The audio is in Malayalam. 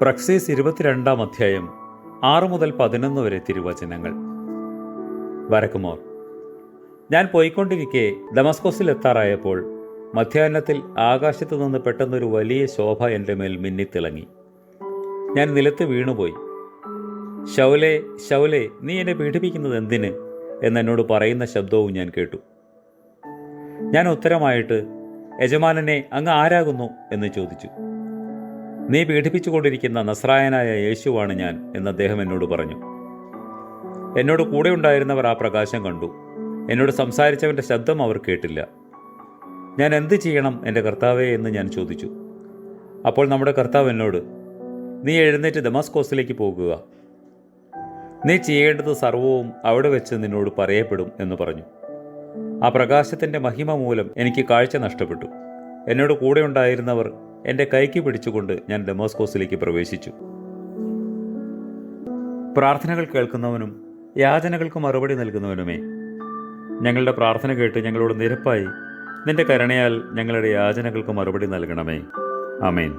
പ്രക്സീസ് 22-ാം അധ്യായം 6 മുതൽ 11 വരെ തിരുവചനങ്ങൾ. വരക്കുമോർ. ഞാൻ പോയിക്കൊണ്ടിരിക്കെ ദമസ്കോസിൽ എത്താറായപ്പോൾ മധ്യാഹ്നത്തിൽ ആകാശത്തു നിന്ന് പെട്ടെന്നൊരു വലിയ ശോഭ എൻ്റെ മേൽ മിന്നിത്തിളങ്ങി. ഞാൻ നിലത്ത് വീണുപോയി. ശൗലേ, ശൗലേ, നീ എന്നെ പീഡിപ്പിക്കുന്നത് എന്തിന് എന്നോട് പറയുന്ന ശബ്ദവും ഞാൻ കേട്ടു. ഞാൻ ഉത്തരമായിട്ട്, യജമാനനെ, അങ്ങ് ആരാകുന്നു എന്ന് ചോദിച്ചു. നീ പീഡിപ്പിച്ചുകൊണ്ടിരിക്കുന്ന നസ്രായനായ യേശുവാണ് ഞാൻ എന്ന് അദ്ദേഹം എന്നോട് പറഞ്ഞു. എന്നോട് കൂടെ ഉണ്ടായിരുന്നവർ ആ പ്രകാശം കണ്ടു. എന്നോട് സംസാരിച്ചവൻ്റെ ശബ്ദം അവർ കേട്ടില്ല. ഞാൻ എന്ത് ചെയ്യണം എൻ്റെ കർത്താവേ എന്ന് ഞാൻ ചോദിച്ചു. അപ്പോൾ നമ്മുടെ കർത്താവ് എന്നോട്, നീ എഴുന്നേറ്റ് ദമസ്കോസിലേക്ക് പോകുക. നീ ചെയ്യേണ്ടത് സർവവും അവിടെ വെച്ച് നിന്നോട് പറയപ്പെടും എന്ന് പറഞ്ഞു. ആ പ്രകാശത്തിൻ്റെ മഹിമ മൂലം എനിക്ക് കാഴ്ച നഷ്ടപ്പെട്ടു. എന്നോട് കൂടെ ഉണ്ടായിരുന്നവർ എൻ്റെ കൈക്ക് പിടിച്ചുകൊണ്ട് ഞാൻ ദമസ്കോസിലേക്ക് പ്രവേശിച്ചു. പ്രാർത്ഥനകൾ കേൾക്കുന്നവനും യാചനകൾക്ക് മറുപടി നൽകുന്നവനുമേ, ഞങ്ങളുടെ പ്രാർത്ഥന കേട്ട് ഞങ്ങളോട് നിരപ്പായി നിന്റെ കരുണയാൽ ഞങ്ങളുടെ യാചനകൾക്ക് മറുപടി നൽകണമേ. ആമേൻ.